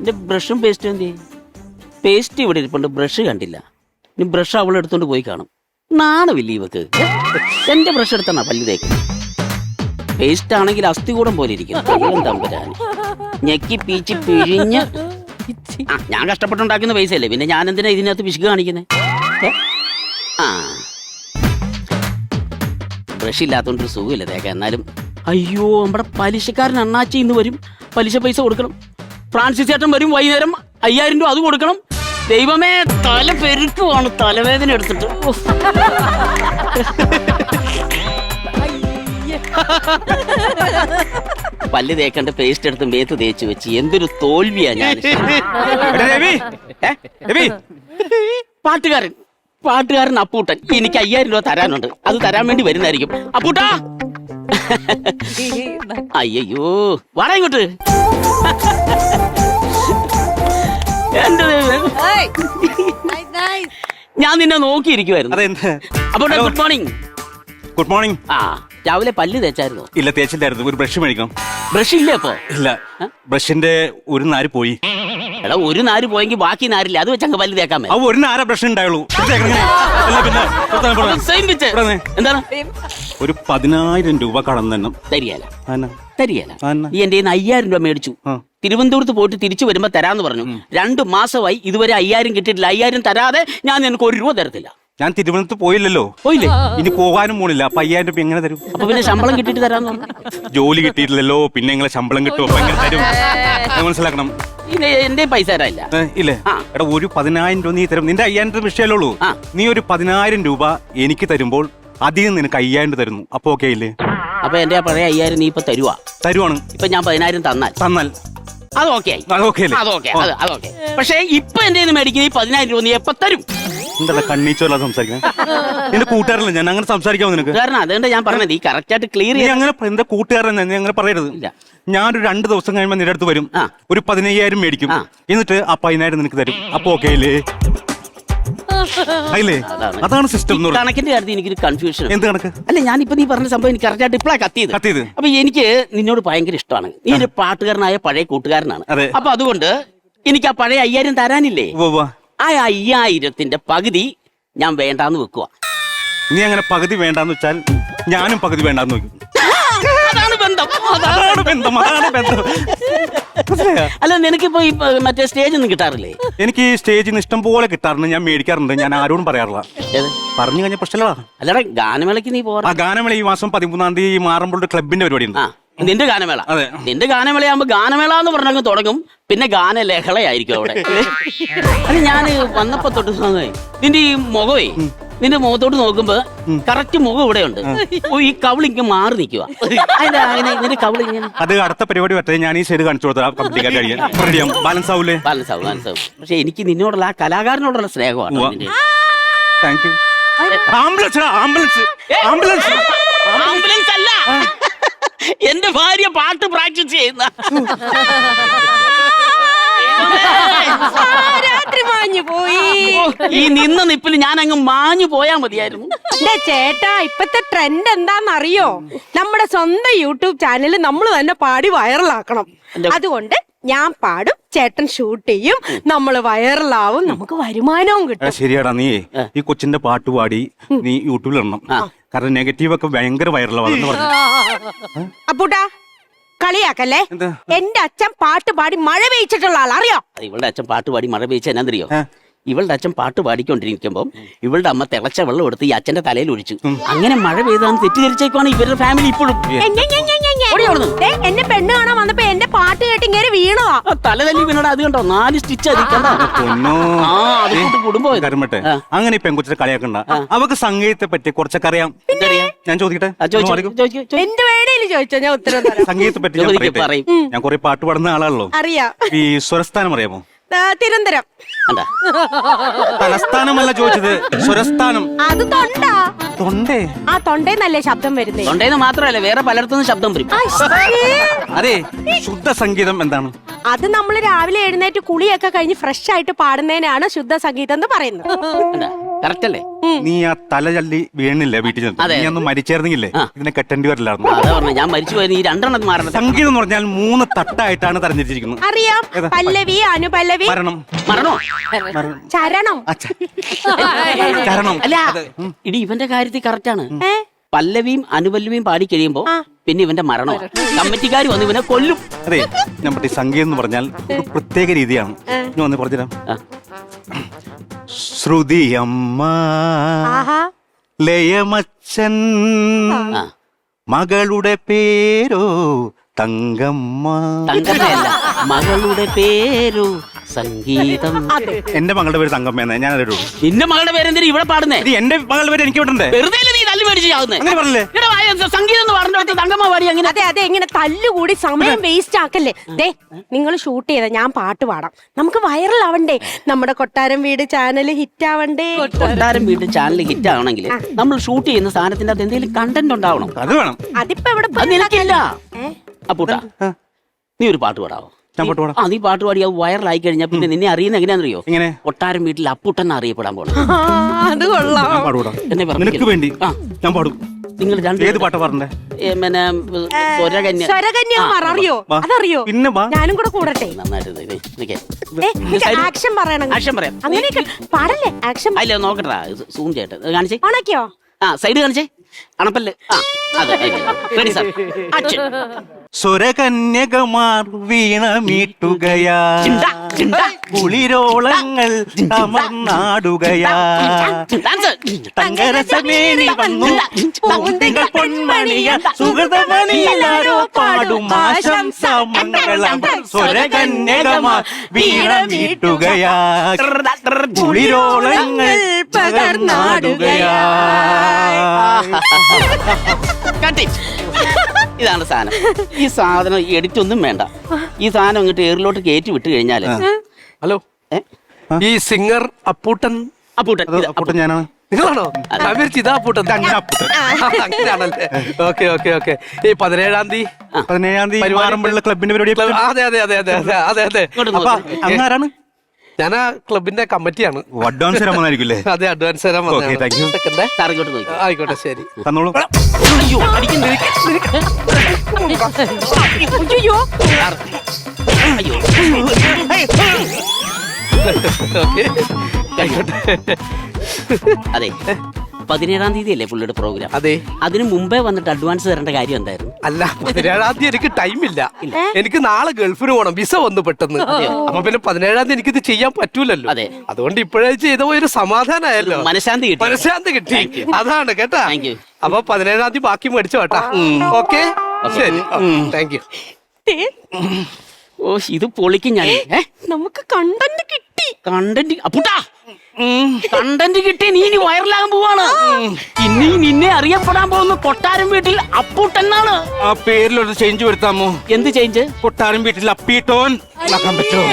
എന്റെ ബ്രഷും പേസ്റ്റും എന്ത് ചെയ്യും? പേസ്റ്റ് ഇവിടെ ഇരിപ്പുണ്ട്, ബ്രഷ് കണ്ടില്ല. ഇനി ബ്രഷ് അവൾ എടുത്തോണ്ട് പോയി കാണും. നാണമില്ല ഇവക്ക്. എന്റെ ബ്രഷ് എടുത്തണ പല്ല് തേക്കുന്നത്. പേസ്റ്റ് ആണെങ്കിൽ അസ്ഥികൂടം പോലെ ഇരിക്കും. തമ്പുരാന് ഞെക്കി പീച്ചി പിഴിഞ്ഞ്. ഞാൻ കഷ്ടപ്പെട്ടുണ്ടാക്കുന്ന പൈസയല്ലേ, പിന്നെ ഞാൻ എന്തിനാ ഇതിനകത്ത് പിശുക്ക് കാണിക്കുന്നത്? ബ്രഷ് ഇല്ലാത്തോണ്ടൊരു സുഖമില്ല തേക്കാൻ. എന്നാലും അയ്യോ, നമ്മുടെ പലിശക്കാരൻ അണ്ണാച്ചി ഇന്ന് വരും, പലിശ പൈസ കൊടുക്കണം. ഫ്രാൻസിസ് ചേട്ടൻ വരും വൈകുന്നേരം, 5000 രൂപ അത് കൊടുക്കണം. ദൈവമേ, തല പെരുക്കുവാണ്, തലവേദന എടുത്തിട്ട്. പല്ല് തേക്കണ്ട പേസ്റ്റ് എടുത്ത് മേത്ത് തേച്ച് വെച്ച് എന്തൊരു തോൽവിയാ ഞാൻ. പാട്ടുകാരൻ അപ്പൂട്ടൻ എനിക്ക് 5000 രൂപ തരാനുണ്ട്. അത് തരാൻ വേണ്ടി വരുന്നതായിരിക്കും. അപ്പൂട്ടാ, അയ്യോ വാടാ ഇങ്ങോട്ട്. എന്റെ ഞാൻ നിന്നെ നോക്കിയിരിക്കുവായിരുന്നു. അപ്പൂട്ടാ, ഗുഡ് മോർണിംഗ്. Good morning. രാവിലെ പല്ല് തേച്ചായിരുന്നോ? ഇല്ല, തേച്ചില്ലായിരുന്നു. ഒരു ബ്രഷ് മേടിക്കണം. ബ്രഷ് ഇല്ലേ അപ്പൊ? ഇല്ല, ബ്രഷിന്റെ ഒരു നാര് പോയി. എടാ, ഒരു നാര് പോയെങ്കിൽ ബാക്കി നാരില്ല, അത് വെച്ച് അങ്ങ് പല്ല് തേക്കാൻ പറ്റും. ഒരു നാര ബ്രഷ് ഉണ്ടായുള്ളൂ. എന്താണ്? ഒരു 10000 രൂപ കടം തന്നെ തരികേല. നീ എന്റെ 5000 രൂപ മേടിച്ചു. തിരുവനന്തപുരത്ത് പോയിട്ട് തിരിച്ചു വരുമ്പോ തരാന്ന് പറഞ്ഞു. 2 മാസമായി ഇതുവരെ 5000 കിട്ടിയിട്ടില്ല. 5000 തരാതെ ഞാൻ നിനക്ക് 1 രൂപ തരത്തില്ല. ഞാൻ തിരുവനന്തപുരത്ത് പോയില്ലല്ലോ. പോയില്ലേ? ഇനി പോകാനും പോണില്ല. അപ്പൊ 5000 രൂപ എങ്ങനെ തരും? അപ്പൊ പിന്നെ ശമ്പളം കിട്ടിയിട്ട് തരാന്ന് പറഞ്ഞു. ജോലി കിട്ടിയിട്ടില്ലല്ലോ, പിന്നെ എങ്ങനെ ശമ്പളം കിട്ടും? അപ്പൊ എങ്ങനെ തരും? മനസ്സിലാക്കണം. എന്റെ പൈസ തരാനില്ല. ഇല്ലേ? എടാ, ഒരു 10000 രൂപ നീ തരും. നിന്റെ 5000 രൂപ വിഷയമല്ലുള്ളൂ. നീ ഒരു 10000 രൂപ എനിക്ക് തരുമ്പോൾ അതിൽ നിനക്ക് 5000 തരുന്നു. അപ്പൊ ഓക്കെ ഇല്ലേ? അപ്പൊ എന്റെ പഴയ 5000 നീ ഇപ്പൊ തരുവാണ്. ഇപ്പൊ ഞാൻ 10000 തന്നാൽ അത് ഓക്കെ ആയി. അതൊക്കെ. പക്ഷെ ഇപ്പൊ എന്റെ മേടിക്കുന്ന ഈ 10000 രൂപ നീ എപ്പ തരും? എന്താ കണ്ണീച്ചോല്ല സംസാരിക്കാൻ? എന്റെ കൂട്ടുകാരല്ല ഞാൻ, അങ്ങനെ സംസാരിക്കാമോ നിനക്ക്? അതുകൊണ്ട് ഞാൻ പറഞ്ഞത് ഈ കറക്റ്റ് ആയിട്ട് ക്ലിയർ ചെയ്യാൻ. അങ്ങനെ എന്താ കൂട്ടുകാരൻ അങ്ങനെ പറയരുത്. ഞാനൊരു 2 ദിവസം കഴിയുമ്പോ നിന്റെ അടുത്ത് വരും, ഒരു 15000 മേടിക്കും, എന്നിട്ട് ആ 10000 നിനക്ക് തരും. അപ്പൊ ഓക്കെ അല്ലേ? അതാണ് സിസ്റ്റം. കണക്കിന്റെ കാര്യത്തിൽ എനിക്കൊരു കൺഫ്യൂഷൻ. എന്ത് കണക്ക്? അല്ല, ഞാനിപ്പോ നീ പറഞ്ഞ സംഭവം എനിക്ക് കറക്റ്റ് ആയിട്ട് ഇപ്പോഴാണ് കത്തിയത്. അപ്പൊ എനിക്ക് നിന്നോട് ഭയങ്കര ഇഷ്ടമാണ്. നീ ഒരു പാട്ടുകാരനായ പഴയ കൂട്ടുകാരനാണ്. അപ്പൊ അതുകൊണ്ട് എനിക്ക് ആ പഴയ 5000 തരാനില്ലേ? ആ 5000ന്റെ പകുതി ഞാൻ വേണ്ടാന്ന് വെക്കുക. നീ അങ്ങനെ പകുതി വേണ്ടാന്ന് വെച്ചാൽ ഞാനും പകുതി വേണ്ടാന്ന് വെക്കും. അല്ല, നിനക്കിപ്പോ മറ്റേ സ്റ്റേജ് ഒന്നും കിട്ടാറില്ലേ? എനിക്ക് സ്റ്റേജിൽ നിന്ന് ഇഷ്ടം പോലെ കിട്ടാറുണ്ട്. ഞാൻ മേടിക്കാറുണ്ട്. ഞാൻ ആരോടും പറയാറില്ല. പറഞ്ഞു കഴിഞ്ഞ പ്രശ്നങ്ങളാ. അല്ലടാ, ഗാനമേളക്ക് നീ പോകാം. ഗാനമേള ഈ മാസം 13-ാം തീയതി മാറമ്പോൾ ക്ലബിന്റെ പരിപാടി ഉണ്ട്. നിന്റെ ഗാനമേള. നിന്റെ ഗാനമേളയാകുമ്പോ ഗാനമേള എന്ന് പറഞ്ഞങ്ങ് തുടങ്ങും, പിന്നെ ഗാനലഹളയായിരിക്കും അവിടെ. അത് ഞാൻ വന്നപ്പോ തൊട്ട് നിന്റെ ഈ മുഖമേ, നിന്റെ മുഖത്തോട്ട് നോക്കുമ്പോ കറക്റ്റ് മുഖം ഇവിടെ ഉണ്ട്. ഈ കവിളിങ്ങ് മാറി നിൽക്കുക. നിന്റെ കവിളി അത് അടുത്ത പരിപാടി പറ്റേ ഞാൻ ഈ സൈഡ് കാണിച്ചു കൊടുത്താൽ ബാലൻസ് ആവൂലേ? ബാലൻസ് ആവും. പക്ഷെ എനിക്ക് നിന്നോടുള്ള ആ കലാകാരനോടുള്ള സ്നേഹമാണ്. Thank you. ആംബുലൻസ് അല്ല, എന്റെ ഭാര്യ പാട്ട് പ്രാക്ടീസ് ചെയ്യുന്ന. ഈ നിന്ന നിപ്പിൽ ഞാൻ അങ്ങ് മാഞ്ഞു പോയാ മതിയായിരുന്നു. ചേട്ടാ, ഇപ്പത്തെ ട്രെൻഡ് എന്താന്നറിയോ? നമ്മുടെ സ്വന്തം യൂട്യൂബ് ചാനൽ നമ്മൾ തന്നെ പാടി വൈറലാക്കണം. അതുകൊണ്ട് ഞാൻ പാടും, ചേട്ടൻ ഷൂട്ട് ചെയ്യും, നമ്മള് വൈറലാവും, നമുക്ക് വരുമാനവും കിട്ടും. ശരിയാടാ, നീ ഈ കൊച്ചിന്റെ പാട്ട് പാടി നീ യൂട്യൂബിൽ ഇടണം. കാരണം നെഗറ്റീവ് ഒക്കെ ഭയങ്കര വൈറലാവും. അപ്പൂട്ടാ, കളിയാക്കല്ലേ? എന്റെ അച്ഛൻ പാട്ട് പാടി മഴ പെയ്ച്ചിട്ടുള്ള ആൾ അറിയോ? ഇവളുടെ അച്ഛൻ പാട്ട് പാടി മഴ പെയ്ച്ച എന്നാന്നറിയോ? ഇവളുടെ അച്ഛൻ പാട്ട് പാടിക്കൊണ്ടിരിക്കുമ്പോൾ ഇവളുടെ അമ്മ തിളച്ച വെള്ളം എടുത്ത് ഈ അച്ഛന്റെ തലയിൽ ഒഴിച്ചു. അങ്ങനെ മഴ പെയ്താന്ന് തെറ്റിദ്ധരിച്ചേക്കാണ് ഇവരുടെ ഫാമിലി ഇപ്പോഴും. എന്നെ പെണ്ണ് കാണാൻ വന്നപ്പോ എന്റെ പാട്ട് കേട്ട് ഇങ്ങനെ വീണോ? തല തല്ലി വീണടാ. അത് കണ്ടോ, 4 സ്റ്റിച്ച് അടിക്കണ്ട. കുടുംബം അങ്ങനെ പെൺകുച്ചിനെ കളിയാക്കണ്ട. അവക്ക് സംഗീതത്തെ പറ്റി കുറച്ചൊക്കെ അറിയാം. ഞാൻ ചോദിക്കട്ടെ? എന്ത് വേണേലും ചോദിച്ചോ, ഞാൻ ഉത്തരം തരാം. സംഗീതത്തെ പറ്റി ഞാൻ കുറെ പാട്ട് പാടുന്ന ആളാണല്ലോ. അറിയാം. ഈ സ്വരസ്ഥാനം അറിയാമോ? തിരുവനന്തപുരം. തലസ്ഥാനമല്ല ചോദിച്ചത്, സ്വരസ്ഥാനം. അത് തൊണ്ടാ. തൊണ്ടേ? ആ തൊണ്ടേന്നല്ലേ ശബ്ദം വരുന്നത്? തൊണ്ടേന്ന് മാത്രമല്ല, വേറെ പലയിടത്തുനിന്ന് ശബ്ദം വരും. അതെ, ശുദ്ധ സംഗീതം എന്താണ്? അത് നമ്മൾ രാവിലെ എഴുന്നേറ്റ് കുളിയൊക്കെ കഴിഞ്ഞ് ഫ്രഷ് ആയിട്ട് പാടുന്നതിനാണ് ശുദ്ധ സംഗീതം എന്ന് പറയുന്നത്. കറക്റ്റ് അല്ലേ? നീ ആ തല ചല്ലി വീണില്ലേ വീട്ടിൽ ചെന്ന്? അതെ. നീ ഒന്ന് മരിച്ചായിരുന്നെങ്കിലേ ഇതിനെ കെട്ടേണ്ടി വരില്ലായിരുന്നു. അതാ പറഞ്ഞ ഞാൻ മരിച്ചു പോയത് ഈ രണ്ടെണ്ണം മാറണം. സംഗീതം എന്ന് പറഞ്ഞാൽ 3 തട്ടായിട്ടാണ് തരഞ്ഞിരിക്കുന്നത്. അറിയാം. പല്ലവി, അനുപല്ലവി, മരണം, മരണോ? ചരണം. ചരണം. അല്ല ഇടി ഇവന്റെ കാര്യത്തിൽ കറക്റ്റ് ആണ്. ഏ? പല്ലവിയും അനുപല്ലവിയും പാടി കഴിയുമ്പോ പിന്നെ ഇവന്റെ മരണോ കമ്മിറ്റിക്കാർ വന്ന് ഇവനെ കൊല്ലും. അതെ, നമ്മുടെ ഈ സംഗീതം എന്ന് പറഞ്ഞാൽ ഒരു പ്രത്യേക രീതിയാണ്. ഞാൻ വന്ന് പറഞ്ഞുതരാം. ശ്രുതിയമ്മ, ആഹാ. ലയമച്ചൻ, ആ. മകളുടെ പേരോ തങ്കമ്മ. തങ്കമ്മയല്ല, മകളുടെ പേരു സംഗീതം. എന്റെ മകളുടെ പേര് തങ്കമ്മ. ഞാൻ അറിയുള്ളൂ. നിന്റെ മകളുടെ പേരെന്തിനാ ഇവിടെ പാടുന്നേ? എന്റെ മകളുടെ പേര് എനിക്ക് വിടണ്ടേ? വെറുതെ നീ തല്ലു മേടിച്ച് ചാവുന്നേ. അങ്ങനെ പറഞ്ഞില്ലേ? സംഗീതം എന്ന് പറഞ്ഞിടത്ത് തങ്കമ്മ പാടി അങ്ങനെ. അതെ അതെ, ഇങ്ങനെ തല്ലുകൂടി സമയം വേസ്റ്റ് ആക്കല്ലേ. ദേ, നിങ്ങൾ ഷൂട്ട് ചെയ്ത ഞാൻ പാട്ട് പാടാം. നമുക്ക് വൈറൽ ആവണ്ടേ? നമ്മുടെ കൊട്ടാരം വീട് ചാനൽ ഹിറ്റ് ആവണ്ടേ? കൊട്ടാരം വീട്ടിൽ ചാനൽ ഹിറ്റ് ആവണമെങ്കിൽ നമ്മൾ ഷൂട്ട് ചെയ്യുന്ന സാധനത്തിന്റെ അത് എന്തെങ്കിലും കണ്ടന്റ് ഉണ്ടാവണം. അത് വേണം. അതിപ്പോ എവിടെ അത് നിനക്കില്ല. അപ്പൂട്ടാ, നീ ഒരു പാട്ട് പാടാവോ? ഞാൻ പാട്ട് പാടാം. ആ, നീ പാട്ട് പാടി അത് വൈറലായി കഴിഞ്ഞാൽ പിന്നെ നിന്നെ അറിയുന്ന എങ്ങനെയാണെന്നറിയോ? എങ്ങനെ? കൊട്ടാരം വീട്ടിൽ അപ്പൂട്ടൻ അറിയപ്പെടാൻ പോകണം. അത് കൊള്ളാം. ഞാൻ പാടൂടാ. എന്നെ നിനക്ക് വേണ്ടി ആ. ഞാൻ പാടും. നിങ്ങൾ ഏത് പാട്ടാ പറഞ്ഞേ? പിന്നെ സ്വരകന്യ സ്വരകന്യാമാർ അറിയോ? വാ. അതറിയോ? പിന്നെ വാ. ഞാനും കൂടെ കൂടട്ടെ. നന്നായിട്ട് ആക്ഷൻ പറയണം. ആക്ഷൻ പറയാം. അങ്ങനെയൊക്കെ പാടല്ലേ? ആക്ഷൻ അല്ല നോക്കട്ടാ, സൂം ചെയ്യട്ടെ. കാണിച്ചേ. ഓണാക്കിയോ? ആ, സൈഡ് കാണിച്ചേ. അണപ്പല്ല്. ആ, അതെ. Ready sir. ആക്ഷൻ. സ്വരകന്യകമാർ വീണമീട്ടുകയാ, ചിണ്ട, ചിണ്ട. കുളിരോളങ്ങൾ തമർനാടുകയാ, ഡാൻസ്. തങ്കരസമേനി വന്നു പൂന്തികൾ പൊന്മണിയ സുഹൃതമണിയാരോ പാടും ആശംസ മംഗളം. സ്വരകന്യകമാർ വീണമീട്ടുകയാ, കുളിരോളങ്ങൾ പകർന്നാടുകയാ. കട്ടി. ഇതാണ് സാധനം. ഈ സാധനം എഡിറ്റ് ഒന്നും വേണ്ട. ഈ സാധനം ഇങ്ങോട്ട് എയറിലോട്ട് കയറ്റി വിട്ട് കഴിഞ്ഞാല് ഹലോ, ഈ സിംഗർ അപ്പൂട്ടൻ അപ്പൂട്ടൻ ഇത് അപ്പൂട്ടൻ ഞാനാണ്. നിങ്ങളാണോ? ഇതാ അപ്പൂട്ടൻ. അങ്ങനെയാണല്ലേ? Okay okay okay. ഈ 17-ാം തീയതി 17-ാം തീയതി മാറമ്പിള്ള ക്ലബിന്റെ പരിപാടി. അതെ അതെ അതെ അതെ അതെ അതെ അതെ. ഇങ്ങോട്ട് അപ്പൊ നോക്ക്. അങ്ങാരാണ്? ഞാൻ ആ ക്ലബിന്റെ കമ്മിറ്റിയാണ്. അഡ്വാൻസ് തരാൻ വന്നായിരിക്കും. അതെ, അഡ്വാൻസ് തരാൻ Okay, thank you. Second. Sir ഇങ്ങോട്ട് നോക്കി. ആയിക്കോട്ടെ, ശരി. തന്നോളൂ. അയ്യോ, അടിക്കുന്നു. അയ്യോ, സാർ. അയ്യോ. ഓക്കെ, ആയിക്കോട്ടെ. അതെ, 17-ാം തീയതി അല്ലേ പുള്ളിയുടെ പ്രോഗ്രാം? അതെ. അതിന് മുമ്പേ വന്നിട്ട് അഡ്വാൻസ് തരേണ്ട കാര്യം എന്തായിരുന്നു? അല്ല, 17-ാം തീയതി എനിക്ക് ടൈമില്ല. എനിക്ക് നാളെ ഗൾഫിന് പോകണം, വിസ വന്നു പെട്ടെന്ന്. അപ്പൊ പിന്നെ 17-ാം തീയതി എനിക്കിത് ചെയ്യാൻ പറ്റൂലല്ലോ. അതെ. അതുകൊണ്ട് ഇപ്പോഴേ ചെയ്ത ഒരു സമാധാനമായല്ലോ, മനഃശാന്തി കിട്ടി. മനഃശാന്തി കിട്ടി. Thank you. അതാണ് കേട്ടാ. Thank you. അപ്പൊ 17-ാം തീയതി ബാക്കി മേടിച്ചു കേട്ടാ. ഓക്കെ, ശരി. Thank you. ഓ, ഇത് പൊളിക്കും ഞാൻ. നമുക്ക് കണ്ടന്റ് കിട്ടി. കണ്ടന്റ് അപ്പൂട്ടാ, കണ്ടന്റ് കിട്ടി. നീ ഇനി വൈറലാകാൻ പോവാണ്. ഇനി നിന്നെ അറിയപ്പെടാൻ പോകുന്ന കൊട്ടാരം വീട്ടിൽ അപ്പൂട്ടെന്നാണ്. ആ പേരിലൊരു ചേഞ്ച് വരുത്താമോ? എന്ത് ചേഞ്ച്? കൊട്ടാരം വീട്ടിൽ അപ്പീട്ടോൻ ആക്കാൻ പറ്റുമോ?